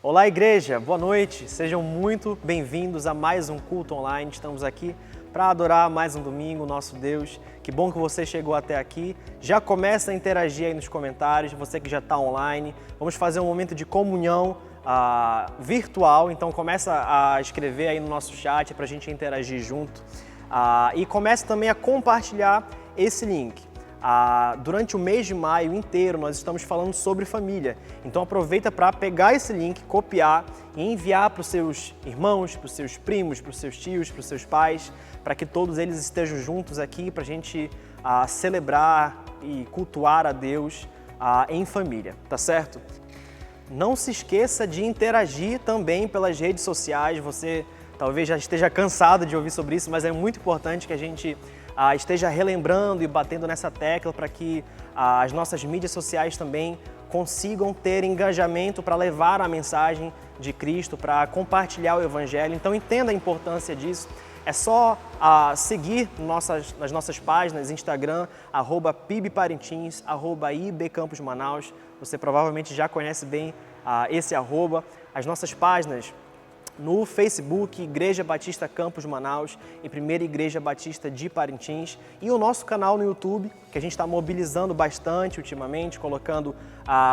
Olá, igreja, boa noite, sejam muito bem-vindos a mais um culto online. Estamos aqui para adorar mais um domingo, nosso Deus. Que bom que você chegou até aqui. Já começa a interagir aí nos comentários, você que já está online. Vamos fazer um momento de comunhão virtual, então começa a escrever aí no nosso chat para a gente interagir junto. E começa também a compartilhar esse link. Durante o mês de maio inteiro nós estamos falando sobre família, então aproveita para pegar esse link, copiar e enviar para os seus irmãos, para os seus primos, para os seus tios, para os seus pais, para que todos eles estejam juntos aqui para a gente celebrar e cultuar a Deus em família, tá certo? Não se esqueça de interagir também pelas redes sociais. Você talvez já esteja cansado de ouvir sobre isso, mas é muito importante que a gente esteja relembrando e batendo nessa tecla para que as nossas mídias sociais também consigam ter engajamento para levar a mensagem de Cristo, para compartilhar o Evangelho. Então entenda a importância disso. É só seguir nas nossas páginas, Instagram, @pibparintins, @ibcampusmanaus. Você provavelmente já conhece bem esse arroba. As nossas páginas no Facebook, Igreja Batista Campus Manaus e Primeira Igreja Batista de Parintins, e o nosso canal no YouTube, que a gente está mobilizando bastante ultimamente, colocando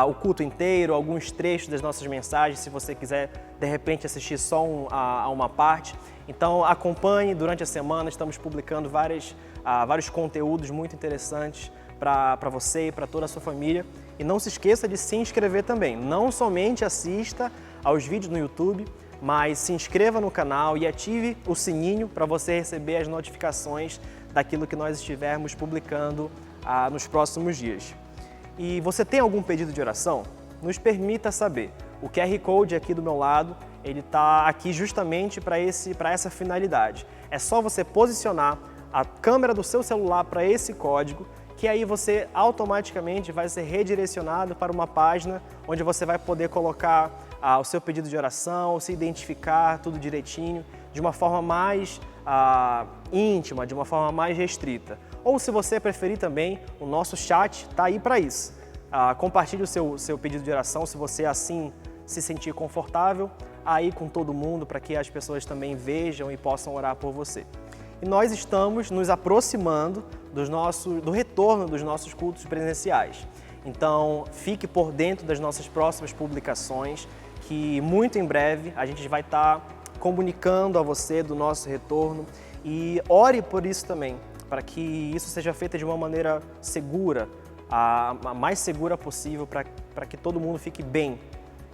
o culto inteiro, alguns trechos das nossas mensagens, se você quiser de repente assistir só uma parte. Então acompanhe durante a semana, estamos publicando vários conteúdos muito interessantes para você e para toda a sua família. E não se esqueça de se inscrever também, não somente assista aos vídeos no YouTube, mas se inscreva no canal e ative o sininho para você receber as notificações daquilo que nós estivermos publicando nos próximos dias. E você tem algum pedido de oração? Nos permita saber. O QR Code aqui do meu lado, ele está aqui justamente para essa finalidade. É só você posicionar a câmera do seu celular para esse código, que aí você automaticamente vai ser redirecionado para uma página onde você vai poder colocar o seu pedido de oração, se identificar tudo direitinho, de uma forma mais íntima, de uma forma mais restrita. Ou se você preferir também, o nosso chat está aí para isso. Compartilhe o seu pedido de oração, se você assim se sentir confortável, aí com todo mundo, para que as pessoas também vejam e possam orar por você. E nós estamos nos aproximando do retorno dos nossos cultos presenciais. Então, fique por dentro das nossas próximas publicações, que muito em breve a gente vai estar comunicando a você do nosso retorno, e ore por isso também, para que isso seja feito de uma maneira segura, a mais segura possível, para que todo mundo fique bem.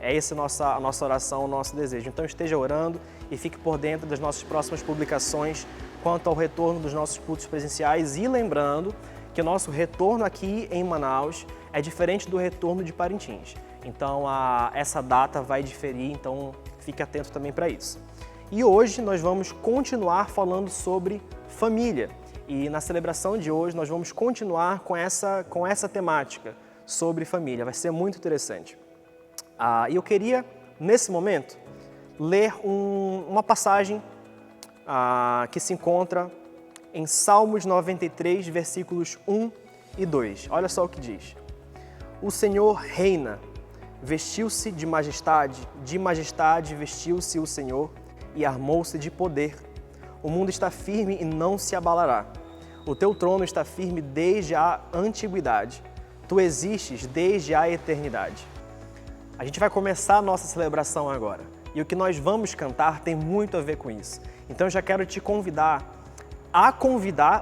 É essa a nossa oração, o nosso desejo. Então esteja orando e fique por dentro das nossas próximas publicações quanto ao retorno dos nossos cultos presenciais, e lembrando que o nosso retorno aqui em Manaus é diferente do retorno de Parintins. Então essa data vai diferir, então fique atento também para isso. E hoje nós vamos continuar falando sobre família. E na celebração de hoje nós vamos continuar com essa temática sobre família. Vai ser muito interessante. E eu queria, nesse momento, ler uma passagem que se encontra em Salmos 93, versículos 1 e 2. Olha só o que diz. O Senhor reina, vestiu-se de majestade vestiu-se o Senhor e armou-se de poder. O mundo está firme e não se abalará. O teu trono está firme desde a antiguidade. Tu existes desde a eternidade. A gente vai começar a nossa celebração agora. E o que nós vamos cantar tem muito a ver com isso. Então eu já quero te convidar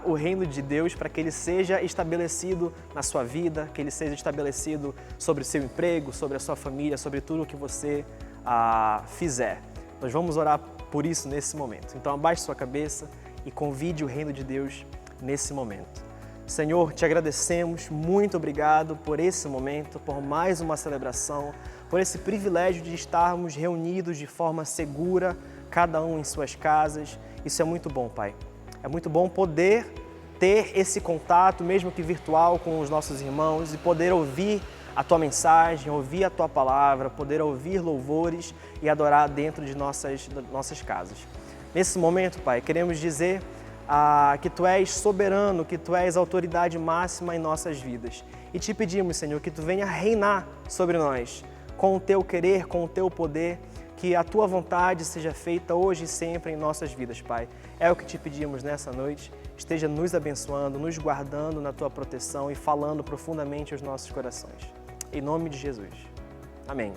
o reino de Deus para que ele seja estabelecido na sua vida, que ele seja estabelecido sobre o seu emprego, sobre a sua família, sobre tudo o que você fizer. Nós vamos orar por isso nesse momento. Então abaixe sua cabeça e convide o reino de Deus nesse momento. Senhor, te agradecemos, muito obrigado por esse momento, por mais uma celebração, por esse privilégio de estarmos reunidos de forma segura, cada um em suas casas. Isso é muito bom, Pai. É muito bom poder ter esse contato, mesmo que virtual, com os nossos irmãos e poder ouvir a Tua mensagem, ouvir a Tua palavra, poder ouvir louvores e adorar dentro de nossas casas. Nesse momento, Pai, queremos dizer que Tu és soberano, que Tu és a autoridade máxima em nossas vidas. E te pedimos, Senhor, que Tu venha reinar sobre nós, com o Teu querer, com o Teu poder, que a Tua vontade seja feita hoje e sempre em nossas vidas, Pai. É o que te pedimos nessa noite. Esteja nos abençoando, nos guardando na Tua proteção e falando profundamente aos nossos corações. Em nome de Jesus. Amém.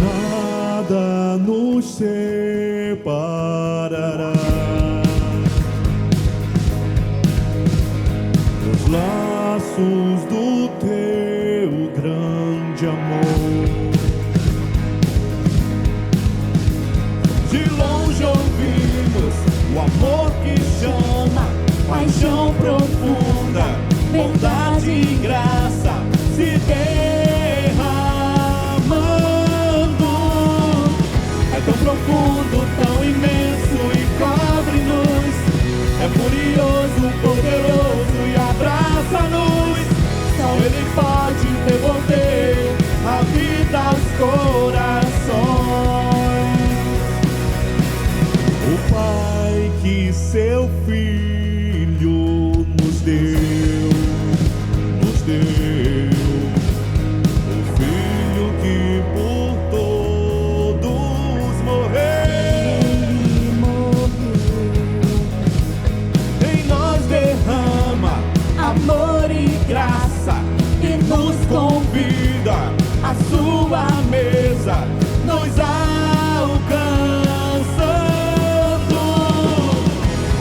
Nada nos separará dos laços do teu grande amor. De longe ouvimos o amor que chama, paixão profunda, bondade e graça se derramando. É tão profundo, tão imenso e cobre-nos. É furioso, poderoso e abraça-nos. Só Ele pode devolver a vida aos corações. O Pai que seu Filho nos deu, nos deu. O Filho que por todos morreu, em nós derrama amor e graça e nos convida à sua mesa, nos alcançando.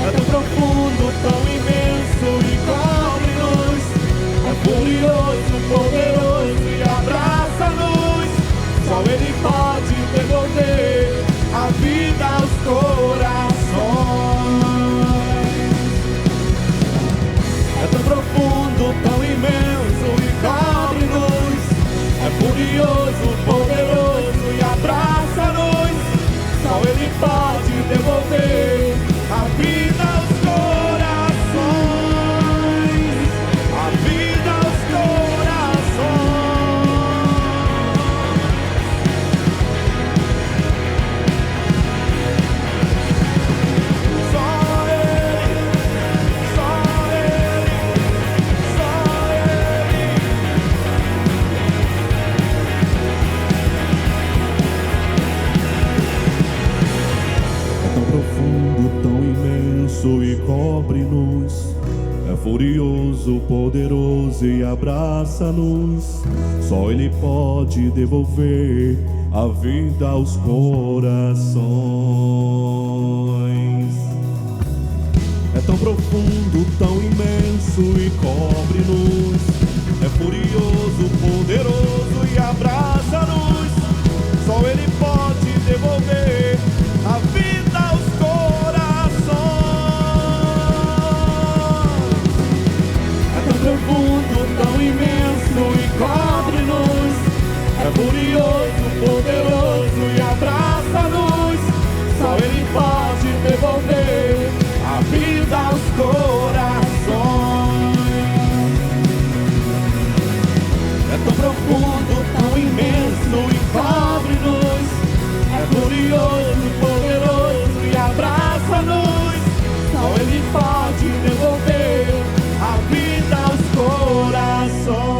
É tão profundo, tão imenso e cobre-nos. É furioso, poderoso e abraça-nos. Só Ele pode devolver a vida aos corações. É tão profundo, tão imenso e cobre-nos. É furioso, poderoso e abraça-nos. Só Ele pode devolver a vida aos corações. A vida aos corações. Só Ele, só Ele, só Ele. É tão profundo, tão imenso e cobre-nos. É furioso, poderoso e abraça-nos. Só Ele pode devolver a vida aos corações. É tão profundo, tão imenso e cobre-nos. É furioso, poderoso e abraça-nos. Só Ele pode devolver a vida aos corações. É tão profundo, tão imenso e cobre-nos. É furioso, poderoso e abraça-nos. Só Ele pode devolver a vida aos corações. É tão profundo, tão imenso e cobre-nos. É furioso, poderoso e abraça-nos. Só Ele pode devolver a vida aos corações.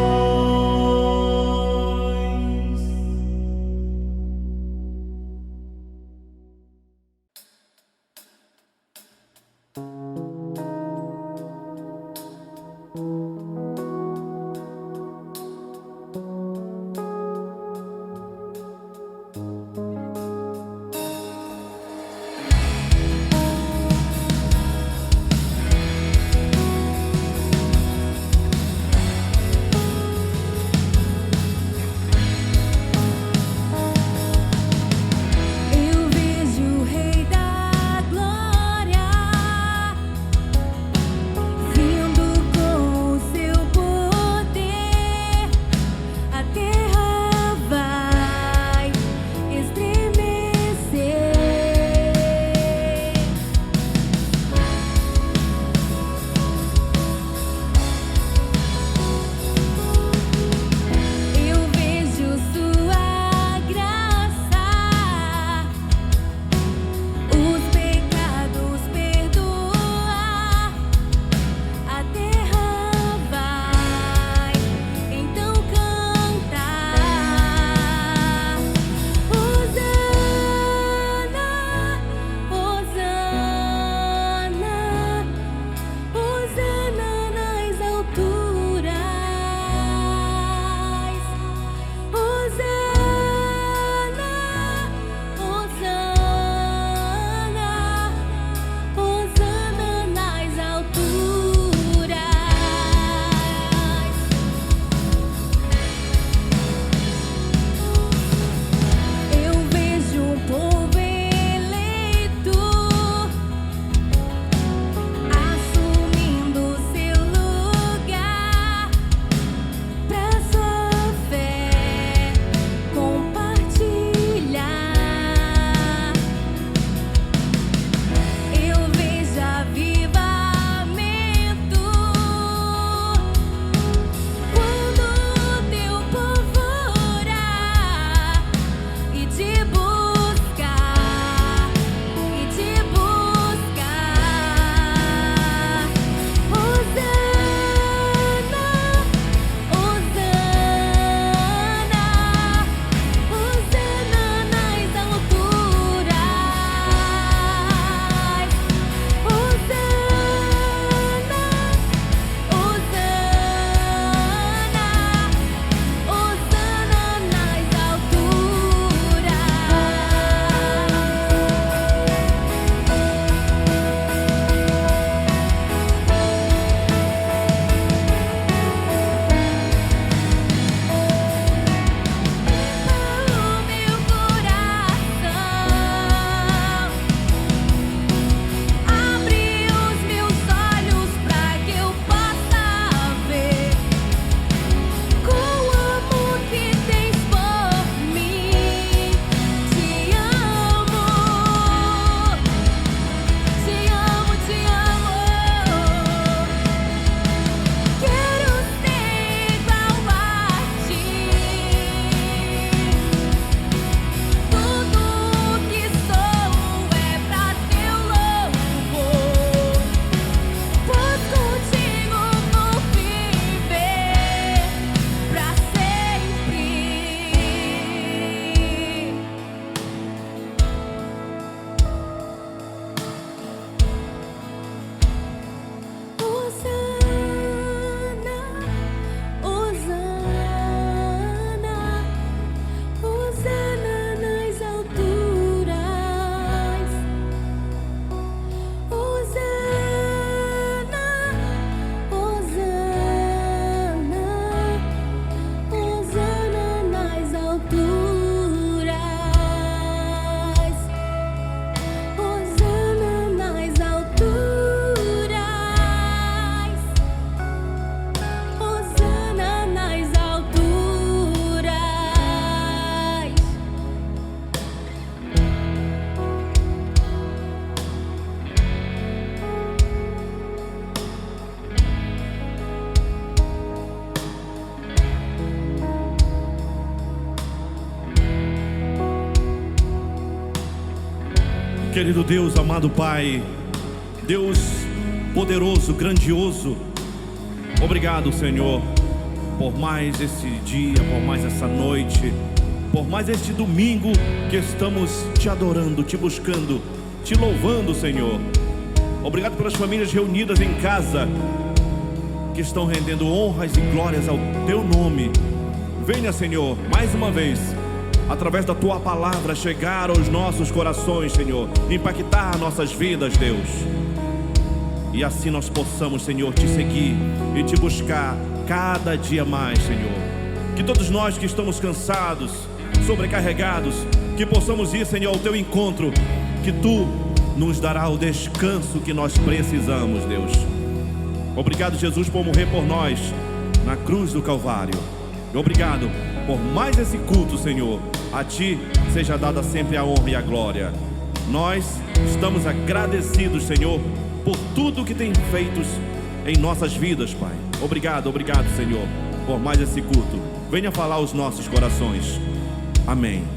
Querido Deus, amado Pai, Deus poderoso, grandioso, obrigado, Senhor, por mais esse dia, por mais essa noite, por mais este domingo que estamos te adorando, te buscando, te louvando, Senhor. Obrigado pelas famílias reunidas em casa, que estão rendendo honras e glórias ao teu nome. Venha, Senhor, mais uma vez, através da tua palavra, chegar aos nossos corações, Senhor, impactar nossas vidas, Deus. E assim nós possamos, Senhor, te seguir e te buscar cada dia mais, Senhor. Que todos nós que estamos cansados, sobrecarregados, que possamos ir, Senhor, ao teu encontro, que tu nos dará o descanso que nós precisamos, Deus. Obrigado, Jesus, por morrer por nós na cruz do Calvário. Obrigado por mais esse culto, Senhor. A ti seja dada sempre a honra e a glória. Nós estamos agradecidos, Senhor, por tudo que tem feito em nossas vidas, Pai. Obrigado, obrigado, Senhor, por mais esse culto. Venha falar aos nossos corações. Amém.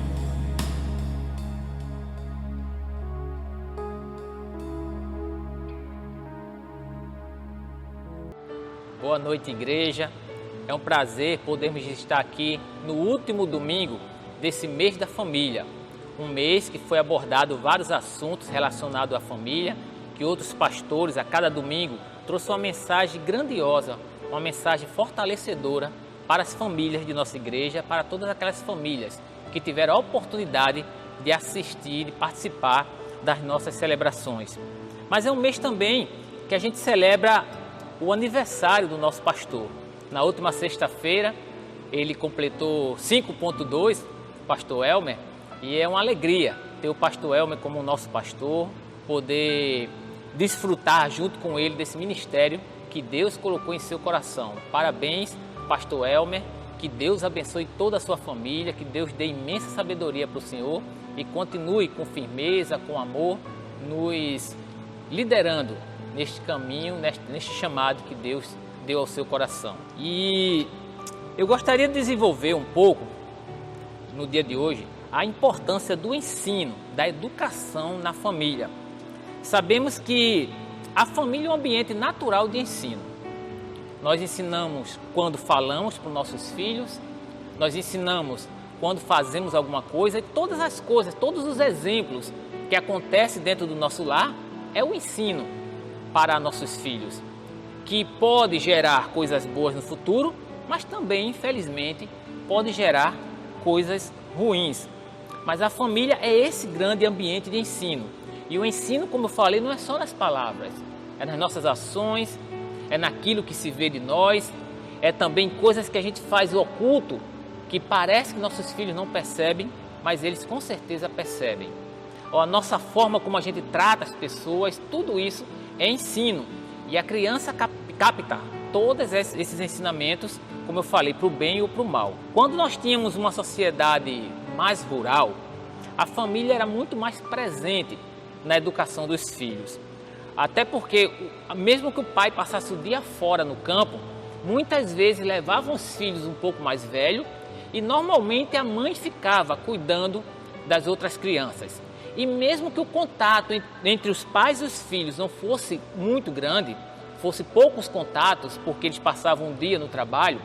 Boa noite, igreja. É um prazer podermos estar aqui no último domingo desse mês da família. Um mês que foi abordado vários assuntos relacionados à família, que outros pastores a cada domingo trouxeram uma mensagem grandiosa, uma mensagem fortalecedora para as famílias de nossa igreja, para todas aquelas famílias que tiveram a oportunidade de assistir, de participar das nossas celebrações. Mas é um mês também que a gente celebra o aniversário do nosso pastor. Na última sexta-feira, ele completou 5.2, pastor Elmer, e é uma alegria ter o pastor Elmer como nosso pastor, poder desfrutar junto com ele desse ministério que Deus colocou em seu coração. Parabéns, pastor Elmer, que Deus abençoe toda a sua família, que Deus dê imensa sabedoria para o Senhor e continue com firmeza, com amor, nos liderando neste caminho, neste chamado que Deus deu ao seu coração. E eu gostaria de desenvolver um pouco, no dia de hoje, a importância do ensino, da educação na família. Sabemos que a família é um ambiente natural de ensino. Nós ensinamos quando falamos para os nossos filhos, nós ensinamos quando fazemos alguma coisa, e todas as coisas, todos os exemplos que acontecem dentro do nosso lar é o ensino para nossos filhos, que pode gerar coisas boas no futuro, mas também, infelizmente, pode gerar coisas ruins. Mas a família é esse grande ambiente de ensino. E o ensino, como eu falei, não é só nas palavras, é nas nossas ações, é naquilo que se vê de nós, é também coisas que a gente faz oculto, que parece que nossos filhos não percebem, mas eles com certeza percebem. Ou a nossa forma como a gente trata as pessoas, tudo isso é ensino. E a criança capta todos esses ensinamentos, como eu falei, para o bem ou para o mal. Quando nós tínhamos uma sociedade mais rural, a família era muito mais presente na educação dos filhos. Até porque, mesmo que o pai passasse o dia fora no campo, muitas vezes levavam os filhos um pouco mais velhos e normalmente a mãe ficava cuidando das outras crianças. E mesmo que o contato entre os pais e os filhos não fosse muito grande, fosse poucos contatos, porque eles passavam um dia no trabalho,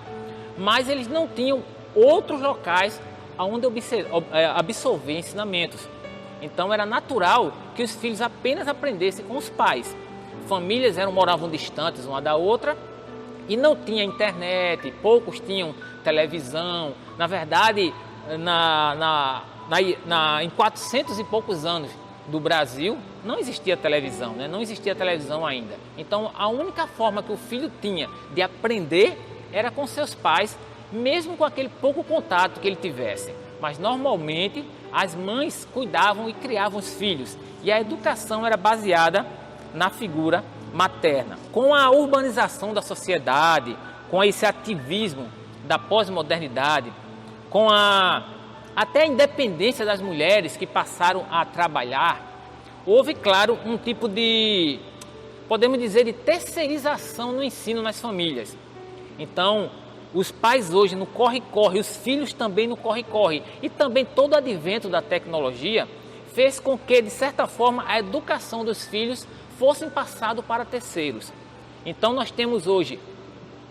mas eles não tinham outros locais onde absorver ensinamentos. Então era natural que os filhos apenas aprendessem com os pais. Famílias moravam distantes uma da outra e não tinha internet, poucos tinham televisão. Na verdade, em 400 e poucos anos do Brasil, não existia televisão, né? Não existia televisão ainda. Então, a única forma que o filho tinha de aprender era com seus pais, mesmo com aquele pouco contato que ele tivesse. Mas, normalmente, as mães cuidavam e criavam os filhos. E a educação era baseada na figura materna. Com a urbanização da sociedade, com esse ativismo da pós-modernidade, com até a independência das mulheres que passaram a trabalhar, houve, claro, um tipo de, podemos dizer, de terceirização no ensino nas famílias. Então, os pais hoje no corre-corre, os filhos também no corre-corre. E também todo o advento da tecnologia fez com que, de certa forma, a educação dos filhos fosse passada para terceiros. Então nós temos hoje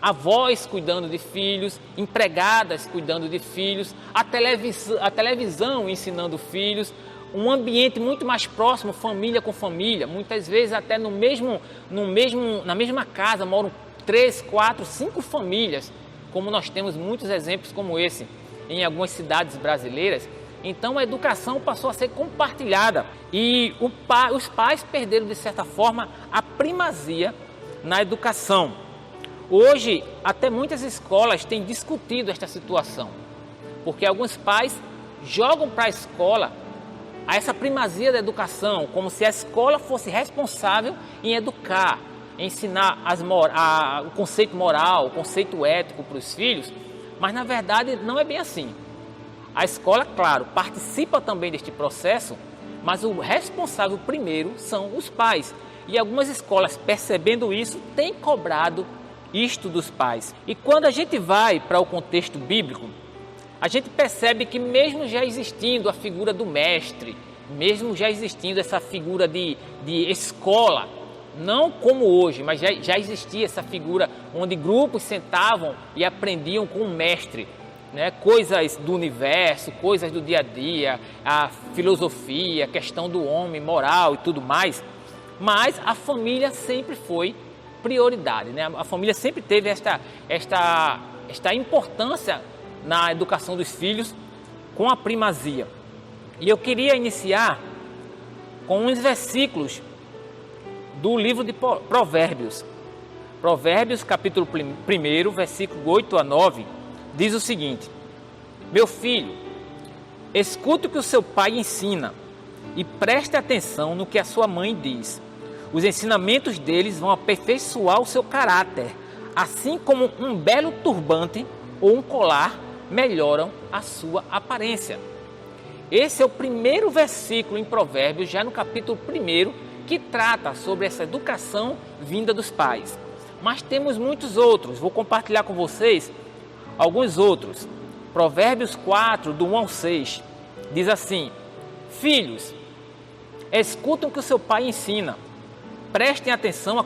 avós cuidando de filhos, empregadas cuidando de filhos, a televisão ensinando filhos, um ambiente muito mais próximo, família com família, muitas vezes até na mesma casa moram 3, 4, 5 famílias, como nós temos muitos exemplos como esse em algumas cidades brasileiras. Então a educação passou a ser compartilhada e os pais perderam, de certa forma, a primazia na educação. Hoje, até muitas escolas têm discutido esta situação, porque alguns pais jogam para a escola essa primazia da educação, como se a escola fosse responsável em educar, em ensinar o conceito moral, o conceito ético para os filhos, mas na verdade não é bem assim. A escola, claro, participa também deste processo, mas o responsável primeiro são os pais. E algumas escolas, percebendo isso, têm cobrado isto dos pais. E quando a gente vai para o contexto bíblico, a gente percebe que mesmo já existindo a figura do mestre, mesmo já existindo essa figura de escola, não como hoje, mas já existia essa figura onde grupos sentavam e aprendiam com o mestre, né? Coisas do universo, coisas do dia a dia, a filosofia, a questão do homem, moral e tudo mais. Mas a família sempre foi prioridade, né? A família sempre teve esta importância na educação dos filhos com a primazia. E eu queria iniciar com uns versículos do livro de Provérbios. Provérbios, capítulo 1, versículo 8 a 9, diz o seguinte: meu filho, escute o que o seu pai ensina e preste atenção no que a sua mãe diz. Os ensinamentos deles vão aperfeiçoar o seu caráter, assim como um belo turbante ou um colar melhoram a sua aparência. Esse é o primeiro versículo em Provérbios, já no capítulo 1, que trata sobre essa educação vinda dos pais. Mas temos muitos outros, vou compartilhar com vocês alguns outros. Provérbios 4, do 1 ao 6, diz assim: filhos, escutem o que o seu pai ensina, prestem atenção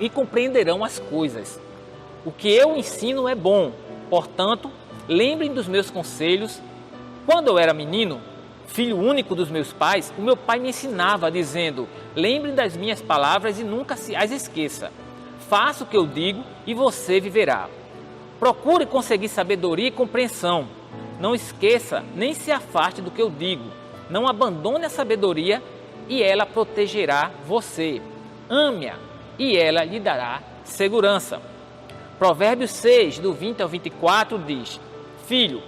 e compreenderão as coisas. O que eu ensino é bom, portanto, lembrem dos meus conselhos. Quando eu era menino, filho único dos meus pais, o meu pai me ensinava dizendo: lembrem das minhas palavras e nunca as esqueça. Faça o que eu digo e você viverá. Procure conseguir sabedoria e compreensão. Não esqueça nem se afaste do que eu digo. Não abandone a sabedoria e ela protegerá você. Ame-a e ela lhe dará segurança. Provérbios 6, do 20 ao 24 diz: filho,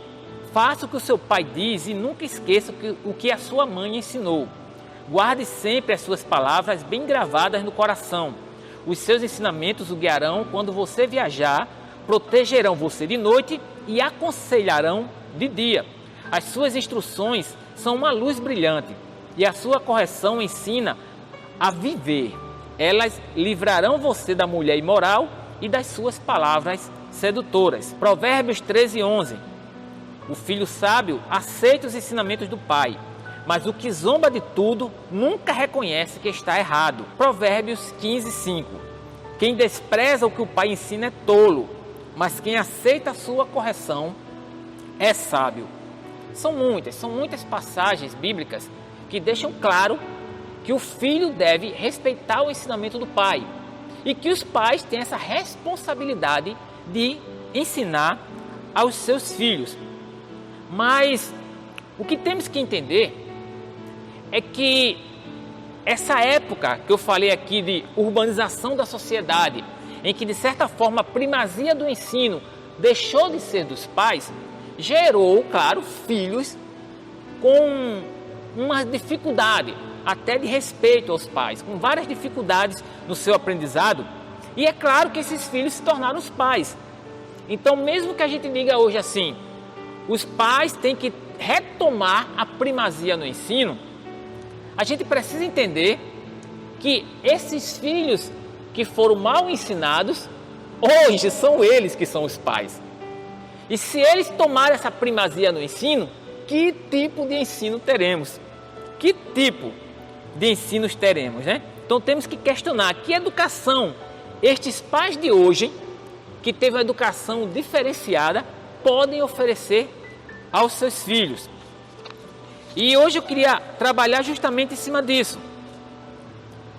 faça o que o seu pai diz e nunca esqueça o que a sua mãe ensinou. Guarde sempre as suas palavras bem gravadas no coração. Os seus ensinamentos o guiarão quando você viajar, protegerão você de noite e aconselharão de dia. As suas instruções são uma luz brilhante e a sua correção ensina a viver. Elas livrarão você da mulher imoral e das suas palavras sedutoras. Provérbios 13, 11. O filho sábio aceita os ensinamentos do pai, mas o que zomba de tudo nunca reconhece que está errado. Provérbios 15, 5. Quem despreza o que o pai ensina é tolo, mas quem aceita a sua correção é sábio. São muitas passagens bíblicas que deixam claro que o filho deve respeitar o ensinamento do pai e que os pais têm essa responsabilidade de ensinar aos seus filhos. Mas o que temos que entender é que essa época que eu falei aqui de urbanização da sociedade, em que de certa forma a primazia do ensino deixou de ser dos pais, gerou, claro, filhos com uma dificuldade até de respeito aos pais, com várias dificuldades no seu aprendizado, e é claro que esses filhos se tornaram os pais. Então, mesmo que a gente diga hoje assim, os pais têm que retomar a primazia no ensino, a gente precisa entender que esses filhos que foram mal ensinados, hoje são eles que são os pais. E se eles tomarem essa primazia no ensino, que tipo de ensino teremos? que tipo de ensinos teremos, né? Então temos que questionar que educação estes pais de hoje, que teve uma educação diferenciada, podem oferecer aos seus filhos. E hoje eu queria trabalhar justamente em cima disso.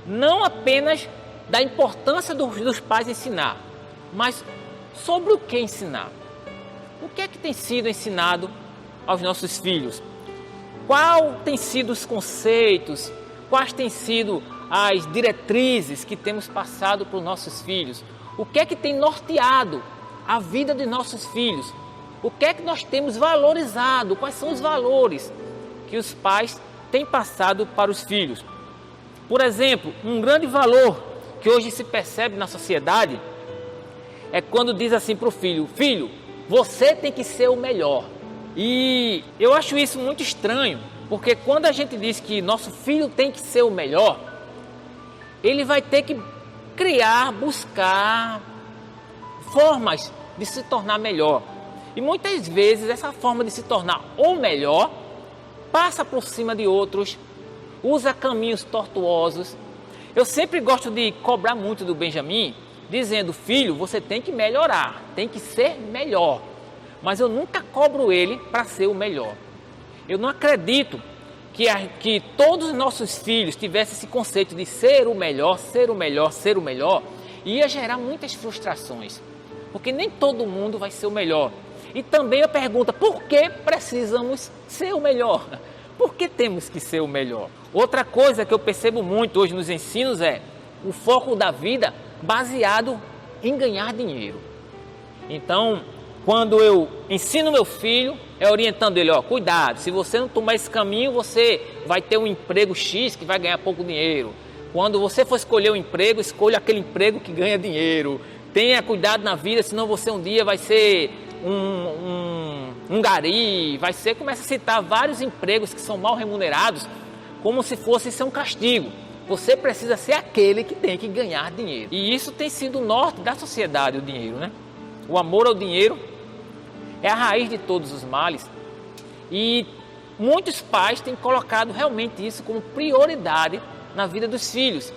Não apenas da importância dos pais ensinar, mas sobre o que ensinar. O que é que tem sido ensinado aos nossos filhos? Qual tem sido os conceitos? Quais têm sido as diretrizes que temos passado para os nossos filhos? O que é que tem norteado a vida de nossos filhos? O que é que nós temos valorizado? Quais são os valores que os pais têm passado para os filhos? Por exemplo, um grande valor que hoje se percebe na sociedade é quando diz assim para o filho: filho, você tem que ser o melhor. E eu acho isso muito estranho, porque quando a gente diz que nosso filho tem que ser o melhor, ele vai ter que criar, buscar formas de se tornar melhor. E muitas vezes essa forma de se tornar o melhor passa por cima de outros, usa caminhos tortuosos. Eu sempre gosto de cobrar muito do Benjamin, dizendo: filho, você tem que melhorar, tem que ser melhor. Mas eu nunca cobro ele para ser o melhor. Eu não acredito que todos os nossos filhos tivessem esse conceito de ser o melhor, ser o melhor, ser o melhor, ia gerar muitas frustrações, porque nem todo mundo vai ser o melhor. E também a pergunta: por que precisamos ser o melhor? Por que temos que ser o melhor? Outra coisa que eu percebo muito hoje nos ensinos é o foco da vida baseado em ganhar dinheiro. Então, quando eu ensino meu filho, é orientando ele: ó, cuidado, se você não tomar esse caminho, você vai ter um emprego X que vai ganhar pouco dinheiro. Quando você for escolher um emprego, escolha aquele emprego que ganha dinheiro. Tenha cuidado na vida, senão você um dia vai ser um gari, começa a citar vários empregos que são mal remunerados, como se fosse ser um castigo. Você precisa ser aquele que tem que ganhar dinheiro. E isso tem sido o norte da sociedade, o dinheiro, né? O amor ao dinheiro é a raiz de todos os males. E muitos pais têm colocado realmente isso como prioridade na vida dos filhos.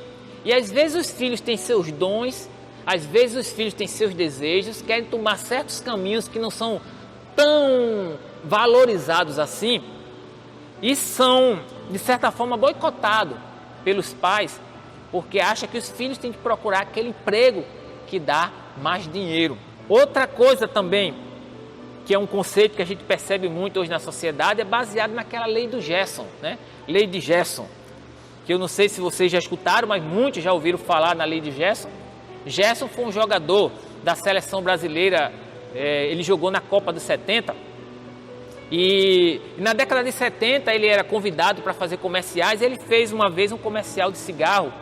E às vezes os filhos têm seus dons, às vezes os filhos têm seus desejos, querem tomar certos caminhos que não são tão valorizados assim, e são, de certa forma, boicotados pelos pais, porque acham que os filhos têm que procurar aquele emprego que dá mais dinheiro. Outra coisa também, que é um conceito que a gente percebe muito hoje na sociedade, é baseado naquela lei do Gerson, né? Lei de Gerson, que eu não sei se vocês já escutaram, mas muitos já ouviram falar na lei de Gerson. Gerson foi um jogador da seleção brasileira, ele jogou na Copa dos 70, e na década de 70 ele era convidado para fazer comerciais. Ele fez uma vez um comercial de cigarro,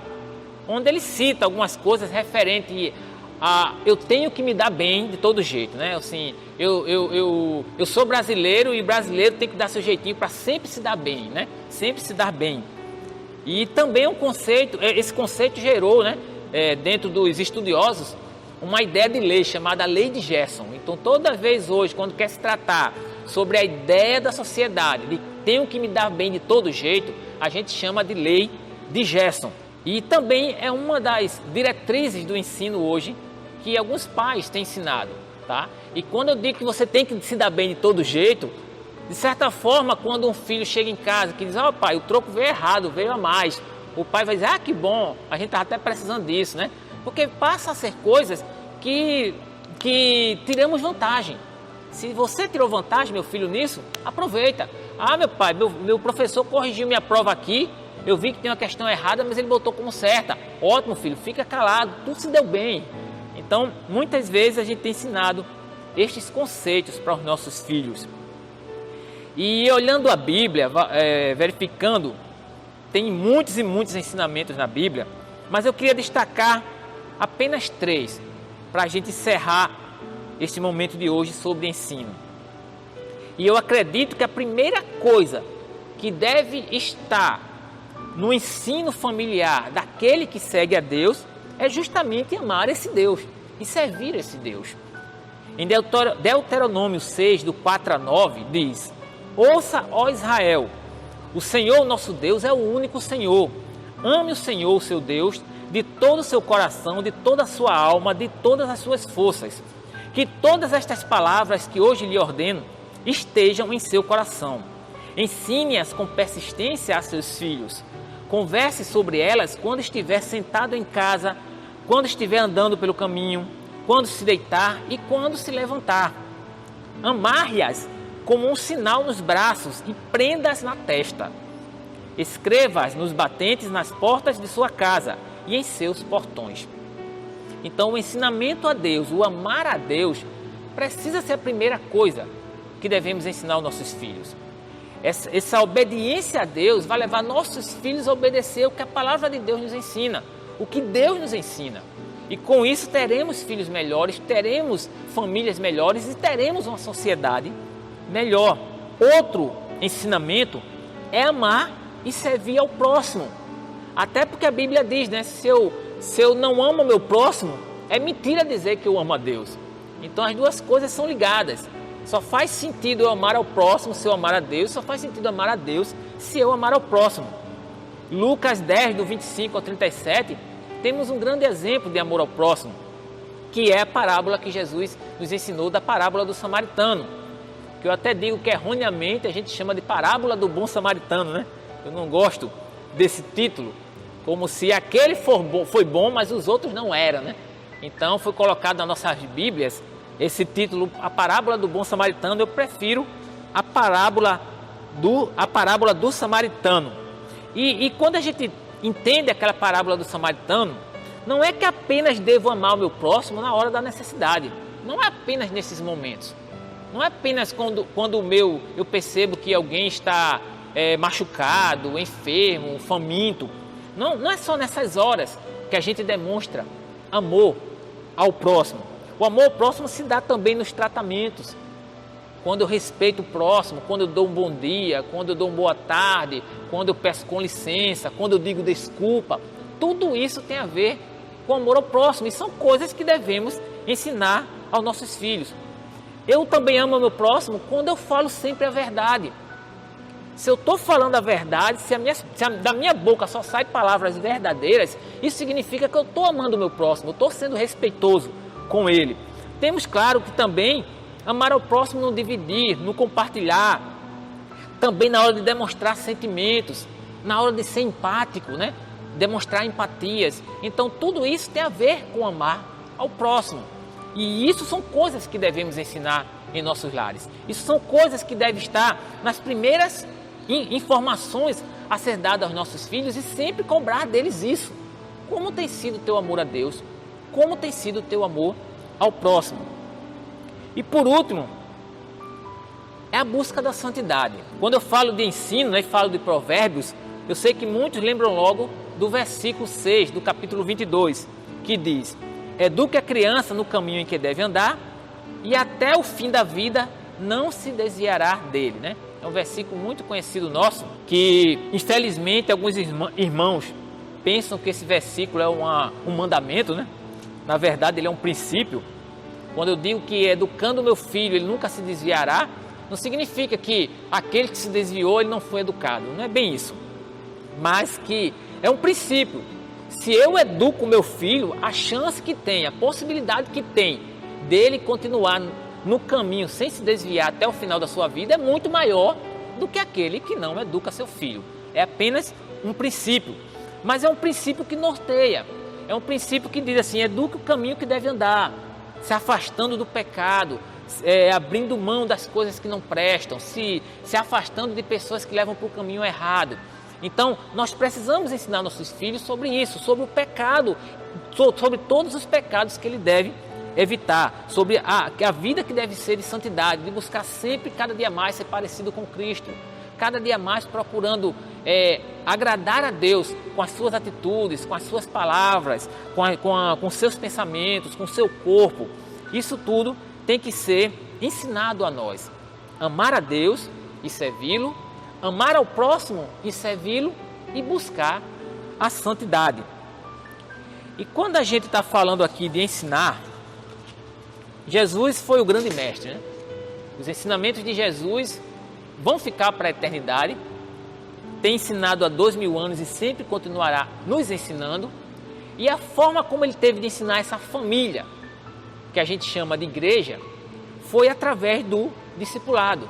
onde ele cita algumas coisas referentes a eu tenho que me dar bem de todo jeito, né? Assim, eu sou brasileiro e brasileiro tem que dar seu jeitinho para sempre se dar bem, né? Sempre se dar bem. E também um conceito, esse conceito gerou, né, dentro dos estudiosos, uma ideia de lei chamada Lei de Gerson. Então, toda vez hoje, quando quer se tratar sobre a ideia da sociedade de tenho que me dar bem de todo jeito, a gente chama de Lei de Gerson. E também é uma das diretrizes do ensino hoje que alguns pais têm ensinado, tá? E quando eu digo que você tem que se dar bem de todo jeito, de certa forma, quando um filho chega em casa que diz: ó, pai, o troco veio errado, veio a mais, o pai vai dizer: ah, que bom, a gente está até precisando disso, né? Porque passa a ser coisas que tiramos vantagem. Se você tirou vantagem, meu filho, nisso, aproveita. Ah, meu pai, meu professor corrigiu minha prova aqui, eu vi que tem uma questão errada, mas ele botou como certa. Ótimo, filho, fica calado, tudo se deu bem. Então, muitas vezes a gente tem ensinado estes conceitos para os nossos filhos. E olhando a Bíblia, verificando, tem muitos e muitos ensinamentos na Bíblia, mas eu queria destacar apenas 3 para a gente encerrar este momento de hoje sobre ensino. E eu acredito que a primeira coisa que deve estar no ensino familiar daquele que segue a Deus é justamente amar esse Deus e servir esse Deus. Em Deuteronômio 6, do 4 a 9, diz: ouça, ó Israel, O Senhor, nosso Deus, é o único Senhor. Ame o Senhor, o seu Deus, de todo o seu coração, de toda a sua alma, de todas as suas forças. Que todas estas palavras que hoje lhe ordeno estejam em seu coração. Ensine-as com persistência a seus filhos. Converse sobre elas quando estiver sentado em casa, quando estiver andando pelo caminho, quando se deitar e quando se levantar. Amarre-as como um sinal nos braços e prenda-as na testa. Escreva-as nos batentes nas portas de sua casa e em seus portões. Então, o ensinamento a Deus, o amar a Deus, precisa ser a primeira coisa que devemos ensinar aos nossos filhos. Essa obediência a Deus vai levar nossos filhos a obedecer o que a palavra de Deus nos ensina, o que Deus nos ensina. E com isso teremos filhos melhores, teremos famílias melhores e teremos uma sociedade melhor. Outro ensinamento é amar e servir ao próximo. Até porque a Bíblia diz, né? Se eu não amo o meu próximo, é mentira dizer que eu amo a Deus. Então as duas coisas são ligadas. Só faz sentido eu amar ao próximo se eu amar a Deus, só faz sentido amar a Deus se eu amar ao próximo. Lucas 10, do 25 ao 37, temos um grande exemplo de amor ao próximo, que é a parábola que Jesus nos ensinou, da parábola do samaritano, que eu até digo que erroneamente a gente chama de parábola do bom samaritano, né? Eu não gosto desse título, como se aquele foi bom, mas os outros não eram, né? Então foi colocado nas nossas Bíblias esse título, a parábola do bom samaritano. Eu prefiro a parábola do samaritano. E quando a gente entende aquela parábola do samaritano, não é que apenas devo amar o meu próximo na hora da necessidade. Não é apenas nesses momentos. Não é apenas quando eu percebo que alguém está machucado, enfermo, faminto. Não é só nessas horas que a gente demonstra amor ao próximo. O amor ao próximo se dá também nos tratamentos. Quando eu respeito o próximo, quando eu dou um bom dia, quando eu dou uma boa tarde, quando eu peço com licença, quando eu digo desculpa. Tudo isso tem a ver com amor ao próximo e são coisas que devemos ensinar aos nossos filhos. Eu também amo o meu próximo quando eu falo sempre a verdade. Se eu estou falando a verdade, se da minha boca só saem palavras verdadeiras, isso significa que eu estou amando o meu próximo, eu estou sendo respeitoso com ele. Temos claro que também amar ao próximo não dividir, não compartilhar, também na hora de demonstrar sentimentos, na hora de ser empático, né? Demonstrar empatias. Então tudo isso tem a ver com amar ao próximo. E isso são coisas que devemos ensinar em nossos lares. Isso são coisas que devem estar nas primeiras informações a ser dadas aos nossos filhos e sempre cobrar deles isso. Como tem sido o teu amor a Deus? Como tem sido o teu amor ao próximo? E por último, é a busca da santidade. Quando eu falo de ensino, né, e falo de provérbios, eu sei que muitos lembram logo do versículo 6 do capítulo 22, que diz: eduque a criança no caminho em que deve andar e até o fim da vida não se desviará dele, né? É um versículo muito conhecido nosso, que infelizmente alguns irmãos pensam que esse versículo é um mandamento, né? Na verdade ele é um princípio. Quando eu digo que educando meu filho ele nunca se desviará, não significa que aquele que se desviou ele não foi educado, não é bem isso. Mas que é um princípio. Se eu educo meu filho, a chance que tem, a possibilidade que tem dele continuar no caminho sem se desviar até o final da sua vida é muito maior do que aquele que não educa seu filho. É apenas um princípio, mas é um princípio que norteia. É um princípio que diz assim: eduque o caminho que deve andar, se afastando do pecado, abrindo mão das coisas que não prestam, se afastando de pessoas que levam para o caminho errado. Então, nós precisamos ensinar nossos filhos sobre isso, sobre o pecado, sobre todos os pecados que ele deve evitar, sobre a vida que deve ser de santidade, de buscar sempre, cada dia mais, ser parecido com Cristo, cada dia mais procurando agradar a Deus com as suas atitudes, com as suas palavras, com seus pensamentos, com o seu corpo. Isso tudo tem que ser ensinado a nós. Amar a Deus e servi-lo, amar ao próximo e servi-lo e buscar a santidade. E quando a gente está falando aqui de ensinar, Jesus foi o grande mestre, né? Os ensinamentos de Jesus vão ficar para a eternidade tem ensinado há 2000 anos e sempre continuará nos ensinando, e a forma como ele teve de ensinar essa família, que a gente chama de igreja, foi através do discipulado.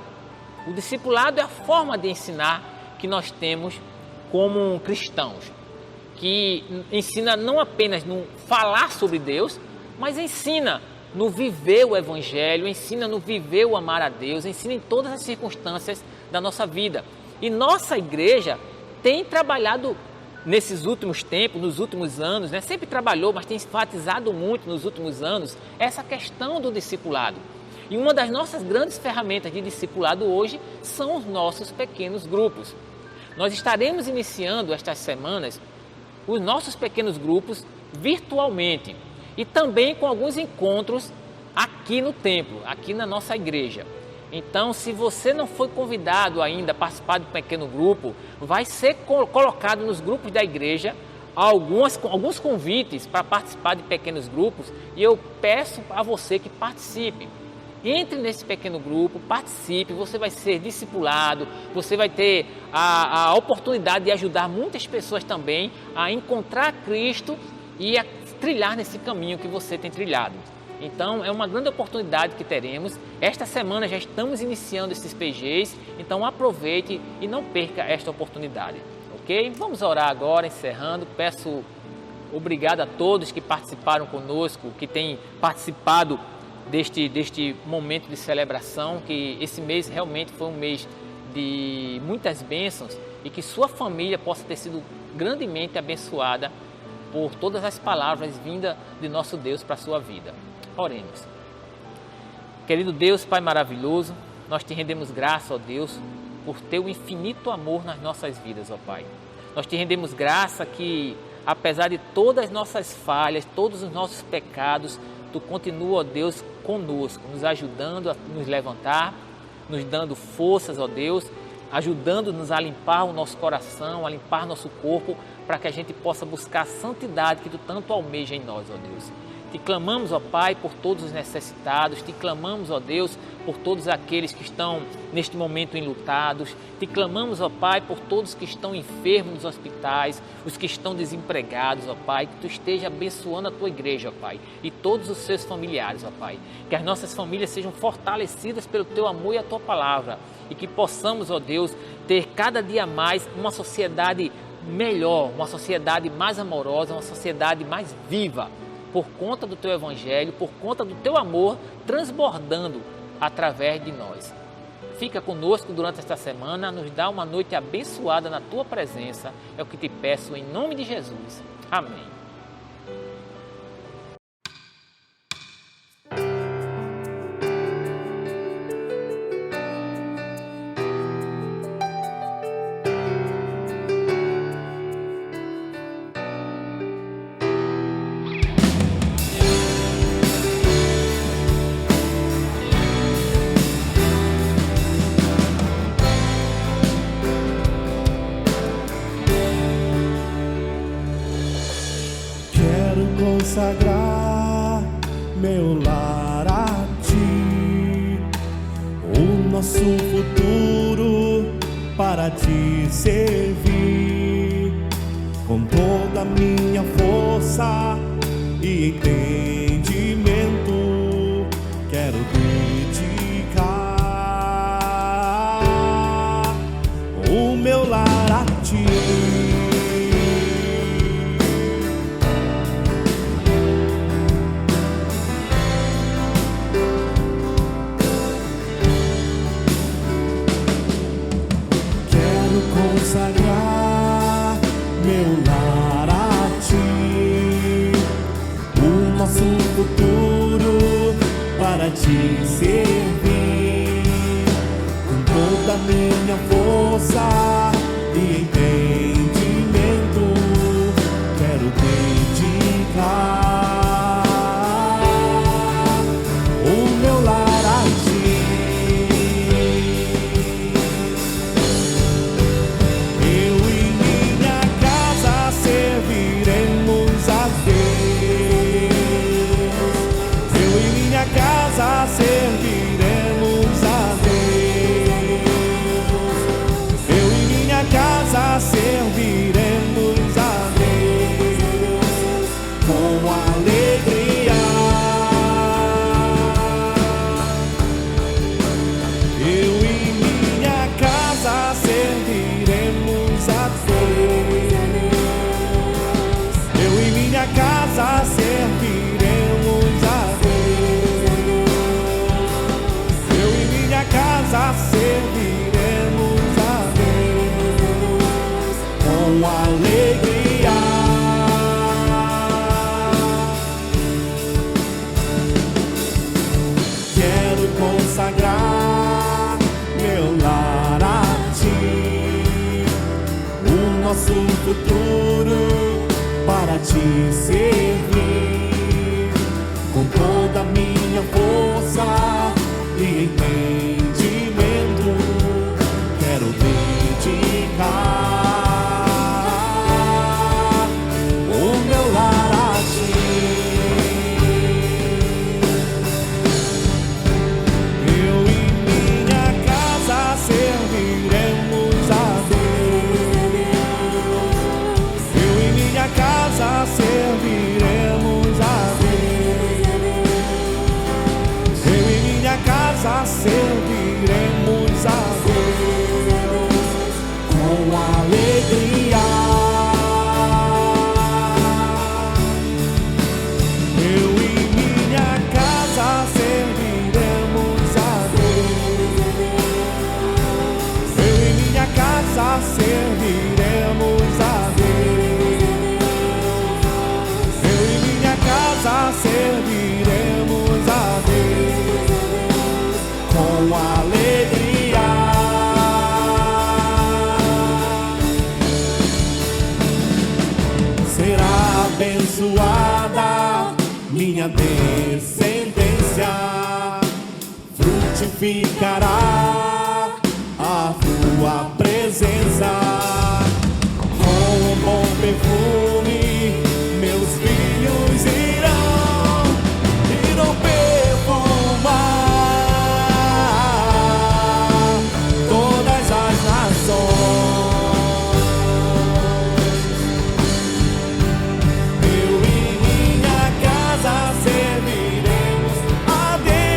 O discipulado é a forma de ensinar que nós temos como cristãos, que ensina não apenas no falar sobre Deus, mas ensina no viver o Evangelho, ensina no viver o amar a Deus, ensina em todas as circunstâncias da nossa vida. E nossa igreja tem trabalhado nesses últimos tempos, nos últimos anos, sempre trabalhou, mas tem enfatizado muito nos últimos anos essa questão do discipulado. E uma das nossas grandes ferramentas de discipulado hoje são os nossos pequenos grupos. Nós estaremos iniciando estas semanas os nossos pequenos grupos virtualmente e também com alguns encontros aqui no templo, aqui na nossa igreja. Então, se você não foi convidado ainda a participar do pequeno grupo, vai ser colocado nos grupos da igreja alguns convites para participar de pequenos grupos, e eu peço a você que participe. Entre nesse pequeno grupo, participe, você vai ser discipulado, você vai ter a oportunidade de ajudar muitas pessoas também a encontrar Cristo e a trilhar nesse caminho que você tem trilhado. Então, é uma grande oportunidade que teremos. Esta semana já estamos iniciando esses PGs, então aproveite e não perca esta oportunidade, ok? Vamos orar agora, encerrando. Peço obrigado a todos que participaram conosco, que têm participado deste momento de celebração, que esse mês realmente foi um mês de muitas bênçãos e que sua família possa ter sido grandemente abençoada por todas as palavras vindas de nosso Deus para a sua vida. Oremos. Querido Deus, Pai maravilhoso, nós te rendemos graça, ó Deus, por teu infinito amor nas nossas vidas, ó Pai. Nós te rendemos graça que, apesar de todas as nossas falhas, todos os nossos pecados, tu continua, ó Deus, conosco, nos ajudando a nos levantar, nos dando forças, ó Deus, ajudando-nos a limpar o nosso coração, a limpar nosso corpo, para que a gente possa buscar a santidade que tu tanto almeja em nós, ó Deus. Te clamamos, ó Pai, por todos os necessitados, te clamamos, ó Deus, por todos aqueles que estão neste momento enlutados, te clamamos, ó Pai, por todos que estão enfermos nos hospitais, os que estão desempregados, ó Pai, que tu esteja abençoando a tua igreja, ó Pai, e todos os seus familiares, ó Pai, que as nossas famílias sejam fortalecidas pelo teu amor e a tua palavra, e que possamos, ó Deus, ter cada dia mais uma sociedade melhor, uma sociedade mais amorosa, uma sociedade mais viva, por conta do teu evangelho, por conta do teu amor transbordando através de nós. Fica conosco durante esta semana, nos dá uma noite abençoada na tua presença, é o que te peço em nome de Jesus. Amém. Consagrar meu lar a ti, o nosso futuro para te servir, com toda a minha força e entendimento, quero dedicar o meu lar a ti. Consagrar meu lar a ti, o nosso futuro para te servir, com toda a minha força e entendimento, quero dedicar o meu lar a ti. Serviremos a Deus. Eu e minha casa casa serviremos a Deus com alegria. Quero consagrar meu lar a Ti, o nosso futuro para Te servir, com toda a minha força e entendimento. Quero dedicar o meu lar a Ti. Eu e minha casa serviremos a Deus. Eu e minha casa serviremos a Deus. Eu e minha casa serviremos a Deus com alegria. Eu e minha casa serviremos a Deus. Eu e minha casa serviremos a Deus. Eu e minha casa serviremos a Deus com alegria. Será abençoada minha descendência, frutificará a Tua presença. Com um bom perfume meus filhos irão perfumar todas as nações. Eu e minha casa serviremos a Deus.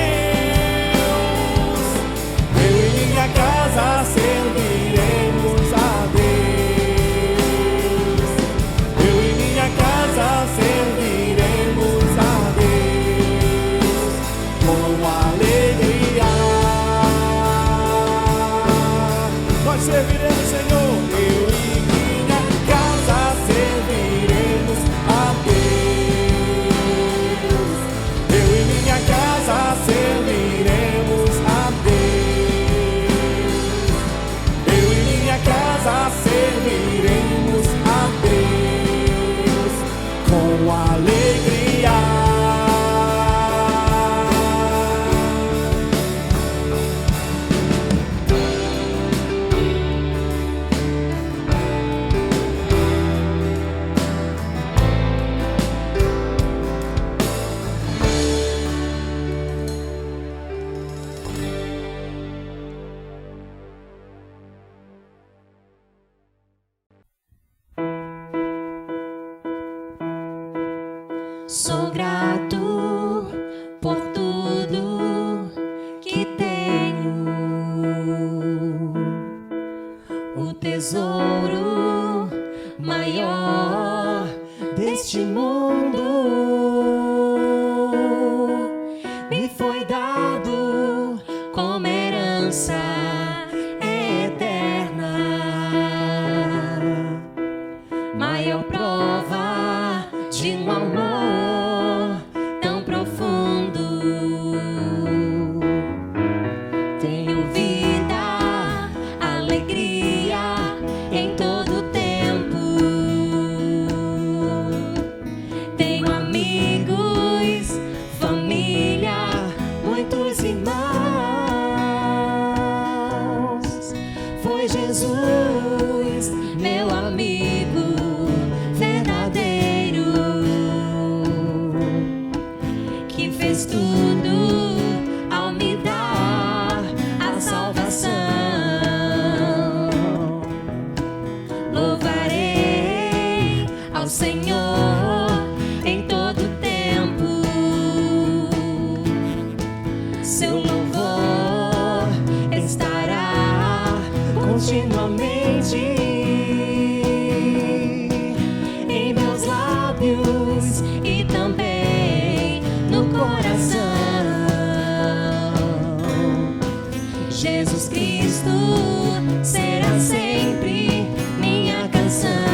Eu e minha casa serviremos a Deus. Eu e minha casa serviremos a Deus com alegria. Nós serviremos, Senhor. Eu e minha casa serviremos a Deus. Eu e minha casa serviremos a Deus. Eu e minha casa serviremos a Deus com alegria. Sou grato por tudo que tenho, o tesouro maior deste mundo me foi dado como herança eterna, maior prova de um amor tão profundo. Tenho vida, alegria em todo tempo. Tenho amigos, família, muitos irmãos. Foi Jesus, meu amigo verdadeiro, que fez tudo ao me dar a salvação. Louvarei ao Senhor em todo tempo. Seu louvor estará continuamente em meus lábios e também no coração. Jesus Cristo será sempre minha canção.